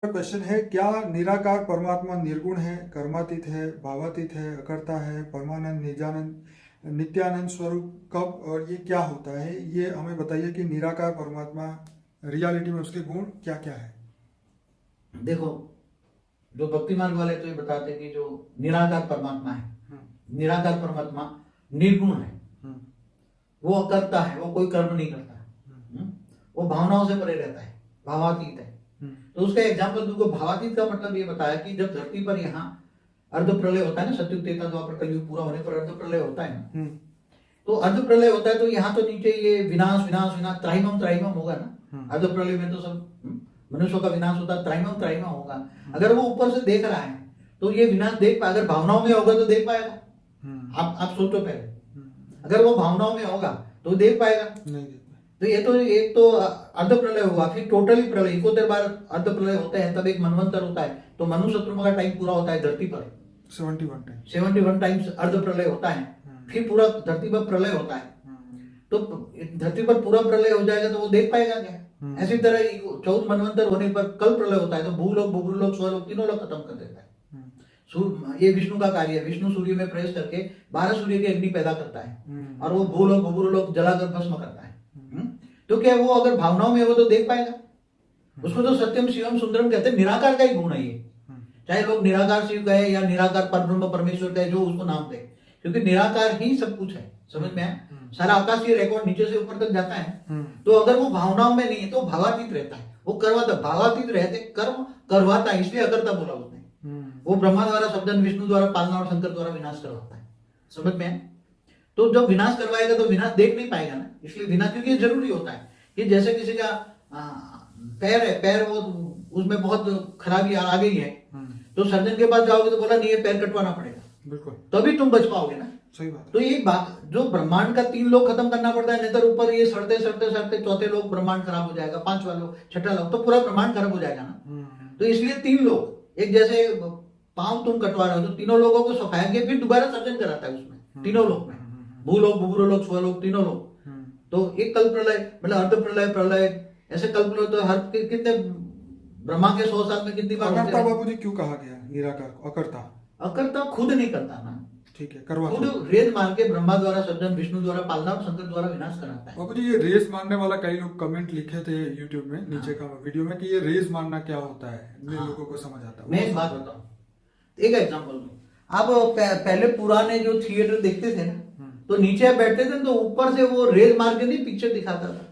Question है, क्या निराकार परमात्मा निर्गुण है, कर्मातीत है, भावातीत है, अकर्ता है, परमानंद, निजानंद, नित्यानंद स्वरूप, कब और ये क्या होता है? ये हमें बताइए कि निराकार परमात्मा रियलिटी में उसके गुण क्या क्या है। देखो, जो भक्ति मार्ग वाले तो ये बताते हैं कि जो निराकार परमात्मा है, निराकार परमात्मा निर्गुण है, वो अकर्ता है, वो कोई कर्म नहीं करता है, वो भावनाओं से परे रहता है, भावातीत है। तो उसका एग्जाम्पल तुमको भावातीत का मतलब ये बताया कि जब धरती पर यहाँ अर्ध प्रलय होता है ना, सतयुग त्रेता द्वापर कलयुग पूरा होने पर अर्ध प्रलय होता है ना, तो अर्ध प्रलय होता है तो यहाँ तो नीचे ये विनाश विनाश विनाश त्राहिमम होगा ना। अर्ध प्रलय में तो सब मनुष्यों का विनाश होता है, त्राहिमम होगा। अगर वो ऊपर से देख रहा है तो ये विनाश देख पाए, अगर भावनाओं में होगा तो देख पाएगा। आप सोचो पहले, अगर वो भावनाओं में होगा तो देख पाएगा नहीं। तो ये तो एक तो अर्ध प्रलय हुआ, फिर टोटली प्रलय 71 बार अर्ध प्रलय होते हैं, तब एक मनवंतर होता है, तो मनु शत्रुघ्न का टाइम पूरा होता है धरती पर 71 टाइम्स अर्ध प्रलय होता है, फिर पूरा धरती पर प्रलय होता है। तो धरती पर पूरा प्रलय हो जाएगा तो वो देख पाएगा क्या? ऐसी तरह 14 मनवंतर होने पर कल प्रलय होता है, तो भूलोक, बुभुलोक, स्वलोक तीनों लोग खत्म कर देता है। ये विष्णु का कार्य है, विष्णु सूर्य में प्रवेश करके 12 सूर्य की अग्नि पैदा करता है और वो भूलोक बुभुलोक जलाकर भस्म करता है। तो क्या वो अगर भावनाओं में हो तो देख पाएगा? उसको तो सत्यम शिवम सुंदरम कहते हैं, निराकार का ही गुण है ये। चाहे लोग निराकार शिव कहे या निराकार परब्रह्म परमेश्वर कहे, जो उसको नाम दे, क्योंकि निराकार ही सब कुछ है। समझ में आया? सारा आकाशीय रिकॉर्ड नीचे से ऊपर तक जाता है। तो अगर वो भावनाओं में नहीं है तो भावातीत रहता है, वो करवाता, भावातीत रहते कर्म करवाता है, इसलिए अकर्ता बोला उसने। वो ब्रह्मा द्वारा शब्दन, विष्णु द्वारा पालना और शंकर द्वारा विनाश करवाता है। समझ में आया? तो जब विनाश करवाएगा तो विनाश देख नहीं पाएगा ना, इसलिए विनाश, क्योंकि ये जरूरी होता है कि जैसे किसी का पैर है, पैर वो उसमें बहुत खराबी आ गई है, तो सर्जन के पास जाओगे तो बोला नहीं, ये पैर कटवाना पड़ेगा, बिल्कुल, तभी तुम बच पाओगे ना। सही बात। तो ये बात, जो ब्रह्मांड का 3 लोग खत्म करना पड़ता है, नहीं तो ऊपर ये सड़ते सड़ते सड़ते चौथे लोग ब्रह्मांड खराब हो जाएगा, 5वां लोग, 6ठा लोग, तो पूरा ब्रह्मांड खराब हो जाएगा ना। तो इसलिए 3 लोग, एक जैसे पांव तुम कटवा रहे हो तो तीनों लोगों को सुखाएंगे, फिर दोबारा सर्जन कराता है उसमें, तीनों लोग में, भूलोक, बुभुलोक, स्वलोक, तीनों लोग। तो एक कल्प प्रलय मतलब अर्ध प्रलय, प्रलय, ऐसे कल्प प्रलय तो हर कितने ब्रह्मा के 100 साल में कितनी बार? अकर्ता बाबूजी क्यों कहा गया निराकार को? अकर्ता खुद नहीं करता ना, ठीक है, करवा खुद रेत मार के ब्रह्मा द्वारा सृजन, विष्णु द्वारा पालना और शंकर द्वारा विनाश कराता है। बाबूजी, ये रेस मारने वाला कई लोग कमेंट लिखे थे यूट्यूब में, नीचे का वीडियो में, कि ये रेस मारना क्या होता है, लोगों को समझ आता है। मैं एक बात बताऊं, एक एग्जांपल दूं। आप पहले पुराने जो थिएटर देखते थे ना, तो नीचे बैठते थे तो ऊपर से वो रेज मार के नहीं पिक्चर दिखाता था,